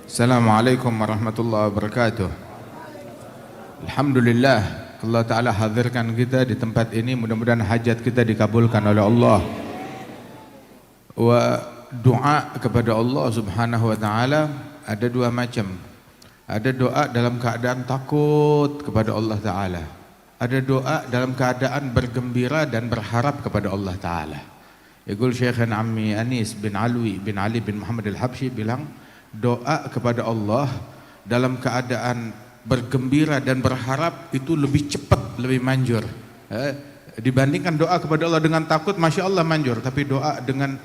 Assalamualaikum warahmatullahi wabarakatuh. Alhamdulillah Allah Ta'ala hadirkan kita di tempat ini. Mudah-mudahan hajat kita dikabulkan oleh Allah. Wa doa kepada Allah Subhanahu wa Ta'ala ada dua macam. Ada doa dalam keadaan takut kepada Allah Ta'ala. Ada doa dalam keadaan bergembira dan berharap kepada Allah Ta'ala. Yaqul Syekhan Ammi Anis bin Alwi bin Ali bin Muhammad Al-Habsyi bilang, doa kepada Allah dalam keadaan bergembira dan berharap itu lebih cepat, lebih manjur. Dibandingkan doa kepada Allah dengan takut, Masya Allah manjur. Tapi doa dengan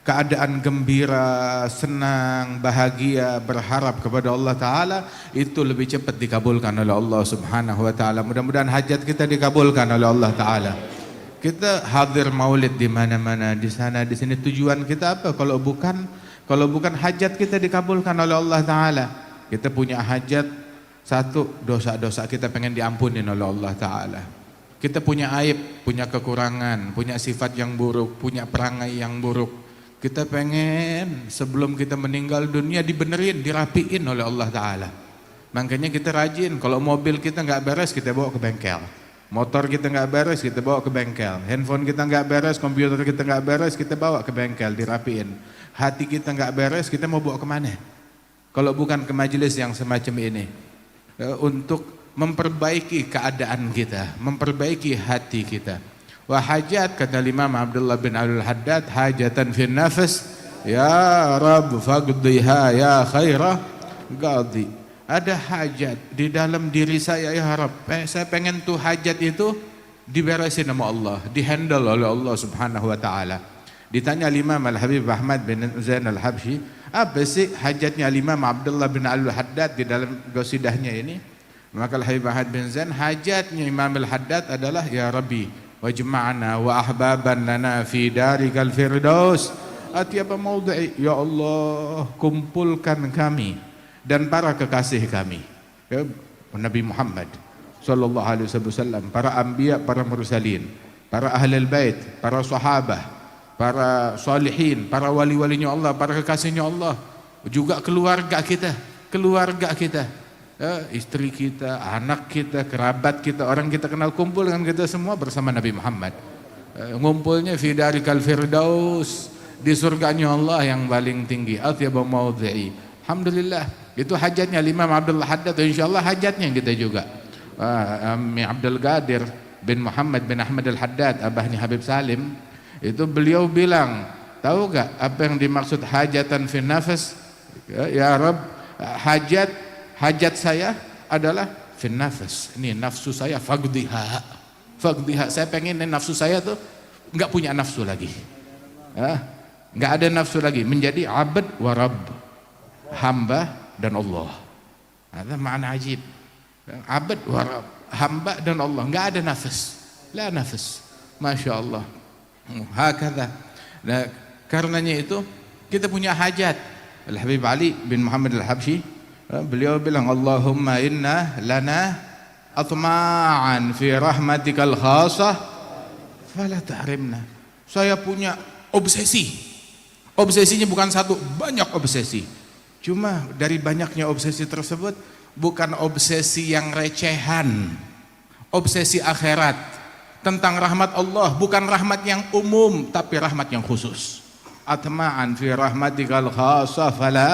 keadaan gembira, senang, bahagia, berharap kepada Allah Ta'ala, itu lebih cepat dikabulkan oleh Allah Subhanahu wa Ta'ala. Mudah-mudahan hajat kita dikabulkan oleh Allah Ta'ala. Kita hadir maulid di mana-mana, di sana, di sini. Tujuan kita apa? Kalau bukan hajat kita dikabulkan oleh Allah Ta'ala. Kita punya hajat, satu, dosa-dosa kita pengen diampunin oleh Allah Ta'ala. Kita punya aib, punya kekurangan, punya sifat yang buruk, punya perangai yang buruk. Kita pengen sebelum kita meninggal dunia dibenerin, dirapiin oleh Allah Ta'ala. Makanya kita rajin, kalau mobil kita nggak beres kita bawa ke bengkel. Motor kita nggak beres kita bawa ke bengkel. Handphone kita nggak beres, komputer kita nggak beres, kita bawa ke bengkel, dirapiin. Hati kita nggak beres, kita mau bawa kemana? Kalau bukan ke majelis yang semacam ini, untuk memperbaiki keadaan kita, memperbaiki hati kita. Wa hajat, kata Imam Abdullah bin Al-Haddad, hajatan fin nafas, ya Rabb faqdiha ya khairah qadi. Ada hajat di dalam diri saya, ya Rabb, saya pengen tuh hajat itu diberesin sama Allah, dihandle oleh Allah Subhanahu wa Ta'ala. Ditanya Imam Al-Habib Ahmad bin Zain Al-Habsyi, apa sih hajatnya Imam Abdullah bin Al-Haddad di dalam qasidahnya ini? Maka Al-Habib Ahmad bin Zain, hajatnya Imam Al-Haddad adalah, ya Rabbi wajma'na wa ahbaban lana fi darikal firdaus atyaba mawdi'i, ya Allah kumpulkan kami dan para kekasih kami, ya, Nabi Muhammad sallallahu alaihi wasallam, para anbiya, para mursalin, para ahlul bait, para sahabah, para salihin, para wali-walinya Allah, para kekasihnya Allah, juga keluarga kita, istri kita, anak kita, kerabat kita, orang kita kenal, kumpul dengan kita semua bersama Nabi Muhammad. Ngumpulnya fi darikal firdaus, di surganya Allah yang paling tinggi, atyaba mawdi'i. Alhamdulillah, itu hajatnya Imam Abdullah Haddad, insyaallah hajatnya kita juga. Ammi Abdul Qadir bin Muhammad bin Ahmad Al-Haddad, abahnya Habib Salim, itu beliau bilang, tahu gak apa yang dimaksud hajatan fin nafas? Ya Rabb, hajat saya adalah fin nafas. Ini nafsu saya faqdiha. Saya pengen nafsu saya tuh enggak punya nafsu lagi. Enggak ada nafsu lagi, menjadi abad wa rabb, hamba dan Allah. Ada makna ajib. Abad wa rabb, hamba dan Allah, enggak ada nafas. La nafas. Masya Allah. Hakadha. Nah, karenanya itu kita punya hajat. Al-Habib Ali bin Muhammad Al-Habsyi, beliau bilang, Allahumma inna lana atma'an fi rahmatikal khasah fala tahrimna. Saya punya obsesi. Obsesinya bukan satu, banyak obsesi. Cuma dari banyaknya obsesi tersebut bukan obsesi yang recehan. Obsesi akhirat, tentang rahmat Allah, bukan rahmat yang umum tapi rahmat yang khusus. Atma'an fi rahmatikal khasah fala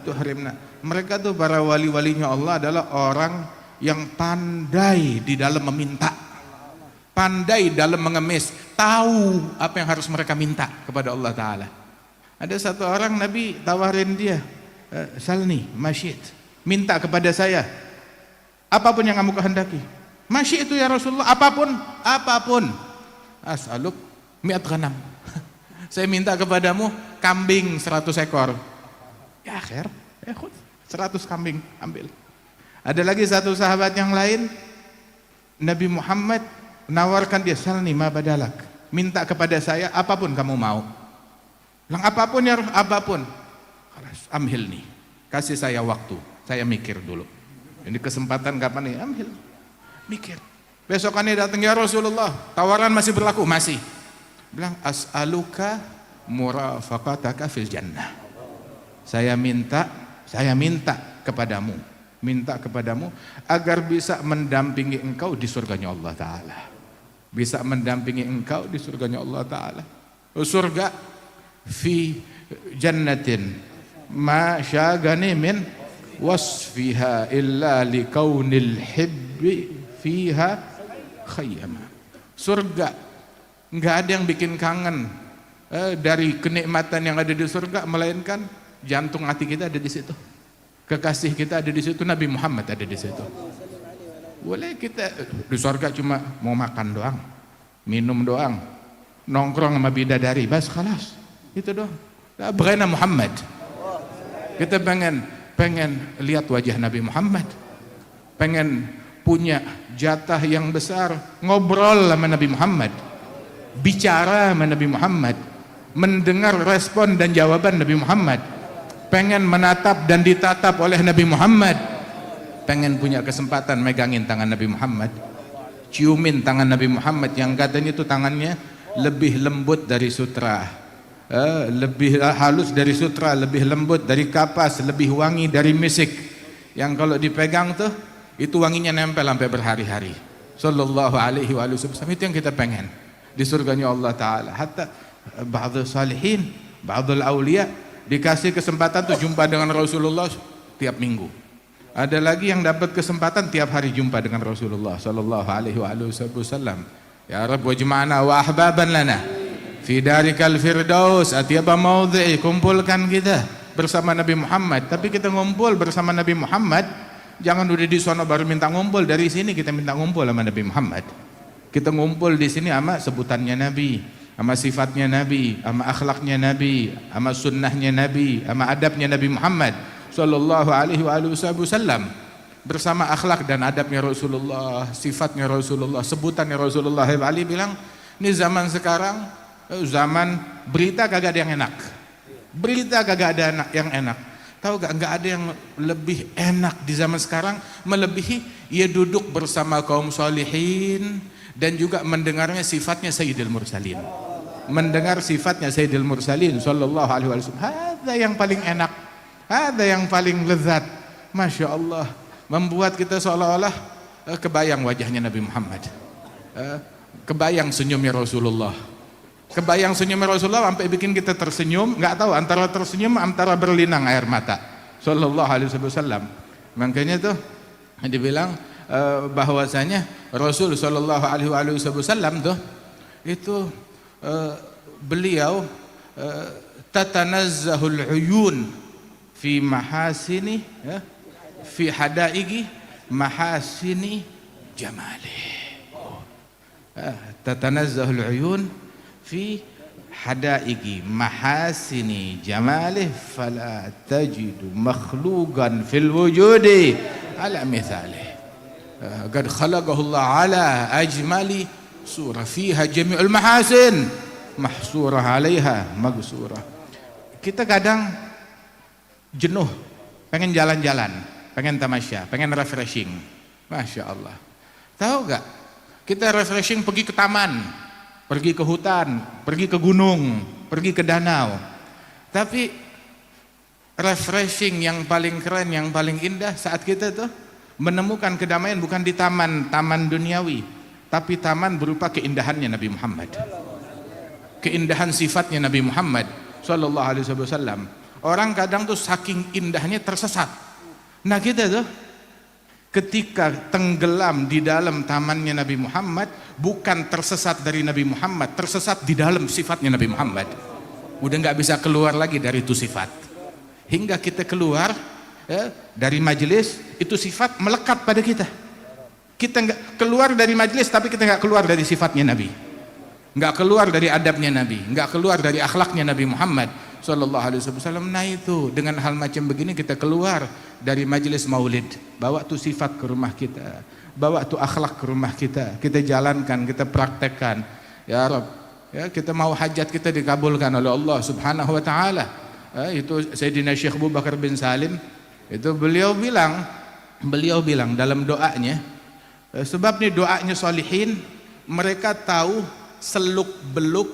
tuhrimna. Mereka tuh para wali-walinya Allah adalah orang yang pandai di dalam meminta, pandai dalam mengemis, tahu apa yang harus mereka minta kepada Allah Ta'ala. Ada satu orang Nabi tawarin dia, salni masyid, minta kepada saya apapun yang kamu kehendaki. Masyid itu ya Rasulullah, apapun. As'aluk mi'at ghanam. Saya minta kepadamu kambing 100 ekor. Ya khair, ya khud. 100 kambing, ambil. Ada lagi satu sahabat yang lain, Nabi Muhammad menawarkan dia, salni ma badalak, minta kepada saya apapun kamu mau. Bilang apapun ya, apapun. Amhil nih, kasih saya waktu, saya mikir dulu. Ini kesempatan kapan nih? Amhil, mikir. Besokannya datang, ya Rasulullah, tawaran masih berlaku? Masih. Bilang, as'aluka murafaqataka fil jannah. Saya minta kepadamu, agar bisa mendampingi engkau di surganya Allah Ta'ala. Bisa mendampingi engkau di surganya Allah Ta'ala. Surga fi jannatin ma syagani min wasfiha illa likaunil hibbi fiha khayyama. Surga nggak ada yang bikin kangen dari kenikmatan yang ada di surga, melainkan jantung hati kita ada di situ, kekasih kita ada di situ, Nabi Muhammad ada di situ. Boleh kita di surga cuma mau makan doang, minum doang, nongkrong sama bidadari, bas khalas, itu doang. Bagaimana Muhammad? Kita pengen lihat wajah Nabi Muhammad, pengen punya jatah yang besar, ngobrol sama Nabi Muhammad, bicara sama Nabi Muhammad, mendengar respon dan jawaban Nabi Muhammad, pengen menatap dan ditatap oleh Nabi Muhammad, pengen punya kesempatan megangin tangan Nabi Muhammad, ciumin tangan Nabi Muhammad yang katanya itu tangannya lebih lembut dari sutra, lebih halus dari sutra, lebih lembut dari kapas, lebih wangi dari misik, yang kalau dipegang tuh itu wanginya nempel sampai berhari-hari. Sallallahu alaihi wasallam. Itu yang kita pengen di surganya Allah Ta'ala. Hatta ba'dul salihin, ba'dul awliya dikasih kesempatan tuh jumpa dengan Rasulullah tiap minggu. Ada lagi yang dapat kesempatan tiap hari jumpa dengan Rasulullah Sallallahu alaihi wasallam. Ya Rabb wajma'na wa ahbaban lana fi darikal firdaus atyaba maudhi'i. Kumpulkan kita bersama Nabi Muhammad. Tapi kita ngumpul bersama Nabi Muhammad, jangan udah di sono baru minta ngumpul. Dari sini kita minta ngumpul sama Nabi Muhammad. Kita ngumpul di sini sama sebutannya Nabi, sama sifatnya Nabi, sama akhlaknya Nabi, sama sunnahnya Nabi, sama adabnya Nabi Muhammad Sallallahu alaihi wasallam. Bersama akhlak dan adabnya Rasulullah, sifatnya Rasulullah, sebutannya Rasulullah. Ali bilang, ini zaman sekarang zaman berita kagak ada yang enak. Berita kagak ada yang enak. Tahu gak, nggak ada yang lebih enak di zaman sekarang melebihi ia duduk bersama kaum salihin dan juga mendengarnya sifatnya Sayyidil Mursalin. Mendengar sifatnya Sayyidil Mursalin Sallallahu alaihi wasallam. Ada yang paling enak, ada yang paling lezat. Masya Allah, membuat kita seolah-olah kebayang wajahnya Nabi Muhammad, kebayang senyumnya Rasulullah, kebayang senyumnya Rasulullah sampai bikin kita tersenyum, nggak tahu antara tersenyum antara berlinang air mata. Sallallahu alaihi wasallam. Makanya tuh dibilang bahwasanya Rasul Sallallahu alaihi wasallam tuh itu beliau tatanazzahul uyun fi mahasini fi hadaigi mahasini jamali. Tatanazzahul uyun fi hadaigi mahasini jamali fala tajidu makhluqan fil wujudi ala mithali. Qad khalaqahu Allah ala ajmali surah fiha jami'ul mahasin mahsurah 'alaiha maghsurah. Kita kadang jenuh, pengen jalan-jalan, pengen tamasya, pengen refreshing. Masya Allah. Tahu gak? Kita refreshing pergi ke taman, pergi ke hutan, pergi ke gunung, pergi ke danau. Tapi refreshing yang paling keren, yang paling indah saat kita tuh menemukan kedamaian bukan di taman duniawi, tapi taman berupa keindahannya Nabi Muhammad, keindahan sifatnya Nabi Muhammad Sallallahu alaihi wasallam. Orang kadang tuh saking indahnya tersesat. Nah kita tuh ketika tenggelam di dalam tamannya Nabi Muhammad, bukan tersesat dari Nabi Muhammad, tersesat di dalam sifatnya Nabi Muhammad. Udah nggak bisa keluar lagi dari itu sifat. Hingga kita keluar dari majelis, itu sifat melekat pada kita. Kita nggak keluar dari majelis, tapi kita nggak keluar dari sifatnya Nabi, nggak keluar dari adabnya Nabi, nggak keluar dari akhlaknya Nabi Muhammad Sallallahu alaihi wasallam. Nah itu dengan hal macam begini kita keluar dari majelis maulid, bawa tuh sifat ke rumah kita, bawa tuh akhlak ke rumah kita jalankan, kita praktekkan. Ya Rabb, ya kita mau hajat kita dikabulkan oleh Allah Subhanahu wa taala. Itu Sayyidina Syekh Abu Bakar bin Salim, itu beliau bilang dalam doanya, Sebab nih doanya solihin, mereka tahu seluk beluk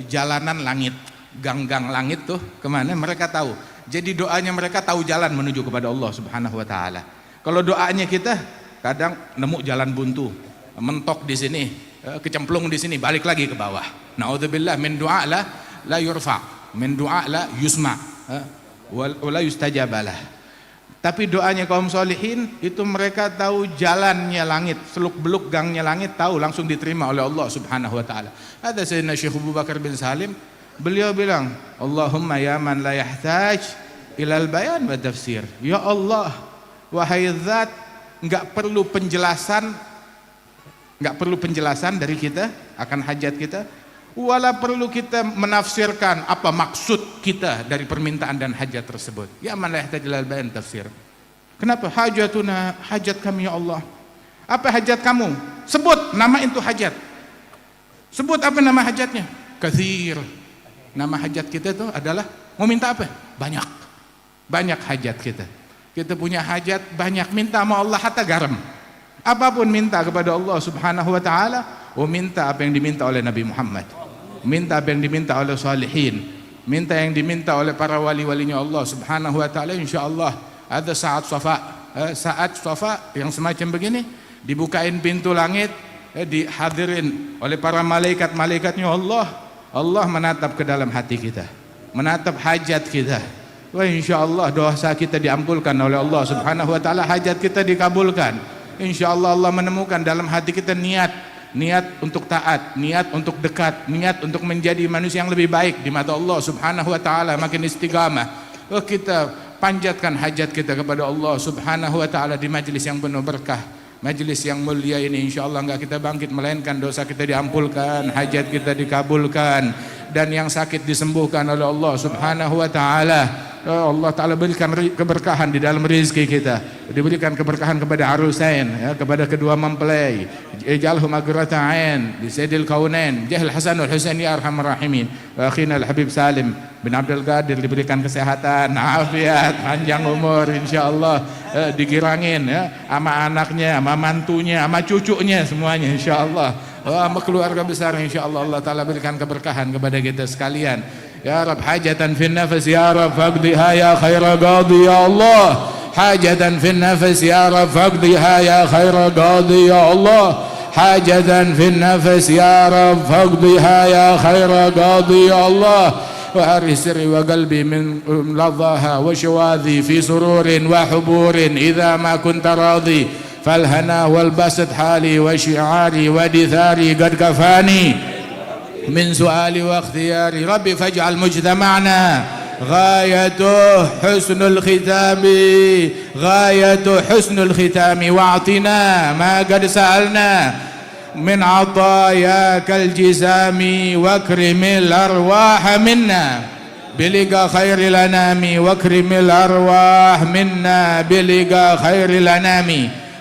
jalanan langit, gang-gang langit tuh kemana mereka tahu. Jadi doanya mereka tahu jalan menuju kepada Allah Subhanahu Wa Taala. Kalau doanya kita kadang nemu jalan buntu, mentok di sini, kecemplung di sini, balik lagi ke bawah. Naudzubillah min du'a la yurfa, min du'a la yusma, wala yustajabalah. Tapi doanya kaum solihin itu mereka tahu jalannya langit, seluk beluk gangnya langit, tahu langsung diterima oleh Allah Subhanahu Wa Taala. Ada Sayyidina Syekh Abu Bakar bin Salim, beliau bilang, Allahumma ya man la yahtaj ilal bayan wa tafsir. Ya Allah, wahai zat, enggak perlu penjelasan dari kita akan hajat kita, wala perlu kita menafsirkan apa maksud kita dari permintaan dan hajat tersebut. Ya man la yahtaj ilal bayan tafsir. Kenapa? Hajatuna, hajat kami ya Allah. Apa hajat kamu? Sebut nama itu hajat. Sebut apa nama hajatnya? Katsir. Nama hajat kita itu adalah mau minta apa? Banyak. Banyak hajat kita. Kita punya hajat banyak, minta sama Allah hatta garam. Apapun minta kepada Allah Subhanahu Wa Taala, minta apa yang diminta oleh Nabi Muhammad, minta apa yang diminta oleh salihin, minta yang diminta oleh para wali-walinya Allah Subhanahu Wa Taala. Insyaallah ada saat syafa yang semacam begini, dibukain pintu langit, dihadirin oleh para malaikat-malaikatnya Allah. Allah menatap ke dalam hati kita, menatap hajat kita. Wah, insyaallah dosa kita diampulkan oleh Allah Subhanahu Wa Taala, hajat kita dikabulkan. Insyaallah Allah menemukan dalam hati kita niat untuk taat, niat untuk dekat, niat untuk menjadi manusia yang lebih baik di mata Allah Subhanahu Wa Taala, makin istiqamah. Kita panjatkan hajat kita kepada Allah Subhanahu Wa Taala di majelis yang penuh berkah, majelis yang mulia ini. Insyaallah enggak kita bangkit melainkan dosa kita diampulkan, hajat kita dikabulkan, dan yang sakit disembuhkan oleh Allah Subhanahu Wa Taala. Allah Ta'ala berikan keberkahan di dalam rezeki kita, diberikan keberkahan kepada arusain, kepada kedua mempelai, ij'alhu maghfiratan ain li sayyidil kaunain Jahil Hasan wal Husain ya arhamar rahimin. Wa akhina al Habib Salim bin Abdul Qadir diberikan kesehatan, afiat, panjang umur insyaallah, digirangin sama anaknya, sama mantunya, sama cucunya semuanya insyaallah. Sama keluarga besar insyaallah. Allah Ta'ala berikan keberkahan kepada kita sekalian. Ya Rab, hajatan fin nafas ya Rab faqdiha ya khaira qadi ya Allah. Hajatan fin nafas ya Rab faqdiha ya khaira qadi ya Allah. Hajatan fin nafas ya Rab faqdiha ya khaira qadi ya Allah. Wa arisri wa qalbi min ladhaha wa shawadhi fi sururin wa huburin idza ma kunta radhi falhana wal basat hali wa syi'ari wa dithari qad kafani من سؤالي واختياري ربي فاجعل مجتمعنا غايته حسن الختام، غاية حسن الختام، واعطنا ما قد سألنا من عطاياك الجسام، واكرم الأرواح منا بلقى خير الأنام، واكرم الأرواح منا بلقى خير الأنام،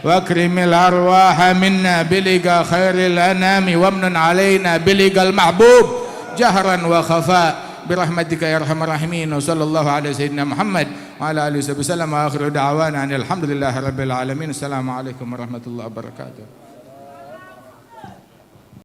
واكرم الأرواح منا بلقى خير الأنام، وامن علينا بلقى المحبوب جهرا وخفاء برحمتك يا أرحم الراحمين. وصلى الله على سيدنا محمد وعلى آله وصحبه وسلم، وآخر دعوانا أن الحمد لله رب العالمين. السلام عليكم ورحمة الله وبركاته.